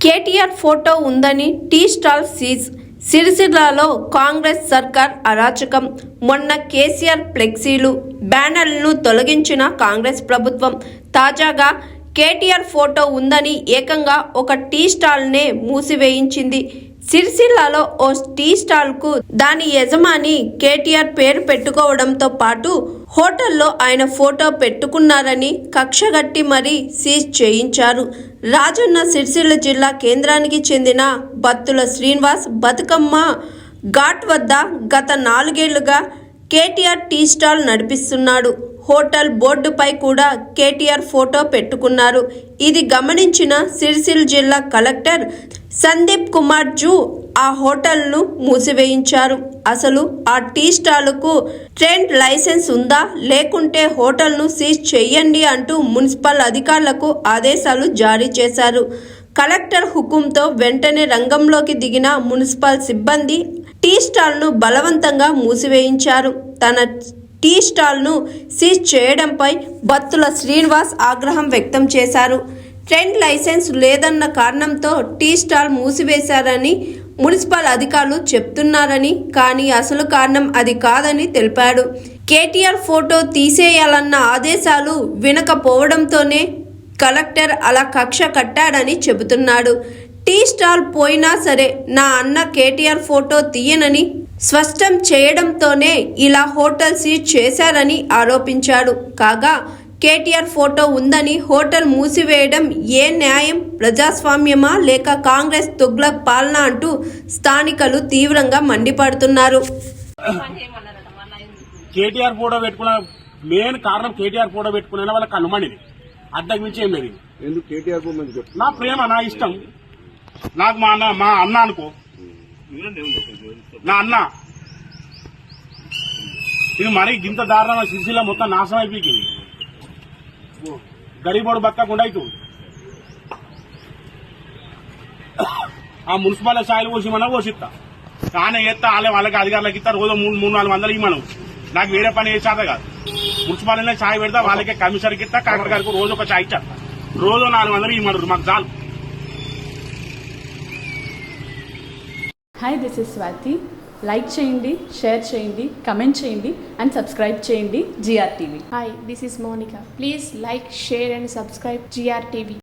KTR photo ఉందని tea stall seize. సిరిసిల్లలో కాంగ్రెస్ సర్కార్ అరాచకం. మొన్న కేసీఆర్ ఫ్లెక్సీలు, బ్యానర్లను తొలగించిన కాంగ్రెస్ ప్రభుత్వం తాజాగా కేటీఆర్ ఫోటో ఉందని ఏకంగా ఒక టీ స్టాల్నే మూసివేయించింది. సిరిసిల్లలో ఓ టీ స్టాల్కు దాని యజమాని కేటీఆర్ పేరు పెట్టుకోవడంతో పాటు హోటల్లో ఆయన ఫోటో పెట్టుకున్నారని కక్షగట్టి మరీ సీజ్ చేయించారు. రాజన్న సిరిసిల్ల జిల్లా కేంద్రానికి చెందిన బత్తుల శ్రీనివాస్ బతుకమ్మ ఘాట్ వద్ద గత 4 ఏళ్లుగా కేటీఆర్ టీ స్టాల్ నడిపిస్తున్నాడు. హోటల్ బోర్డుపై కూడా కేటీఆర్ ఫోటో పెట్టుకున్నారు. ఇది గమనించిన సిరిసిల్ల జిల్లా కలెక్టర్ సందీప్ కుమార్ జూ ఆ హోటల్ను మూసివేయించారు. అసలు ఆ టీ స్టాల్కు ట్రేడ్ లైసెన్స్ ఉందా, లేకుంటే హోటల్ను సీజ్ చేయండి అంటూ మున్సిపల్ అధికారులకు ఆదేశాలు జారీ చేశారు. కలెక్టర్ హుకుంతో వెంటనే రంగంలోకి దిగిన మున్సిపల్ సిబ్బంది టీ స్టాల్ను బలవంతంగా మూసివేయించారు. తన టీ స్టాల్ను సీజ్ చేయడంపై బత్తుల శ్రీనివాస్ ఆగ్రహం వ్యక్తం చేశారు. ట్రేడ్ లైసెన్స్ లేదన్న కారణంతో టీ స్టాల్ మూసివేశారని మున్సిపల్ అధికారులు చెప్తున్నారని, కానీ అసలు కారణం అది కాదని తెలిపాడు. కేటీఆర్ ఫోటో తీసేయాలన్న ఆదేశాలు వినకపోవడంతోనే కలెక్టర్ అలా కక్ష కట్టాడని చెబుతున్నాడు. టీ స్టాల్ పోయినా సరే నా అన్న కేటీఆర్ ఫోటో తీయనని స్పష్టం చేయడంతోనే ఇలా హోటల్ సీజ్ చేశారని ఆరోపించాడు. కాగా కేటీఆర్ ఫోటో ఉందని హోటల్ మూసివేయడం ఏ న్యాయం? ప్రజాస్వామ్యమా లేక కాంగ్రెస్ తుగ్లక్ పాలన అంటూ స్థానికులు తీవ్రంగా మండిపడుతున్నారు. కేటీఆర్ ఫోటో పెట్టుకున్న మెయిన్ కారణం కేటీఆర్ ఫోటో పెట్టుకున్న వాళ్ళకి అనుమానిది, అద్దకు మించి ఏం లేదు. ఎందుకు కేటీఆర్ నా ప్రేమ, నా ఇష్టం, నాకు మా అన్న అనుకో, నా అన్న. ఇది మరీ గింత దారుణంగా సిరిసిల్ల మొత్తం నాశనం అయిపోయింది. గరీబోడు బతకకుండా అవుతుంది. ఆ మున్సిపల్ ఛాయలు పోసిమన్నా పోసిస్తా, కానీ ఎత్తా వాళ్ళకి అధికారులకు ఇస్తా. రోజు 300-400 ఇవ్వను. నాకు వేరే పని చేసేది కాదు. మున్సిపాలిటీలో ఛాయ్ పెడతా, వాళ్ళకే కమిషనర్కి ఇస్తా, కలెక్టర్ గారికి రోజు ఒక ఛాయ్ ఇచ్చా. రోజు 400 ఇవ్వమన్నారు, మాకు చాలు. Hi, this is Swathi. Like చేయండి, షేర్ చేయండి, కమెంట్ చేయండి అండ్ సబ్స్క్రైబ్ చేయండి GR TV. Hi, this is Monica. Please like, share and subscribe GR TV.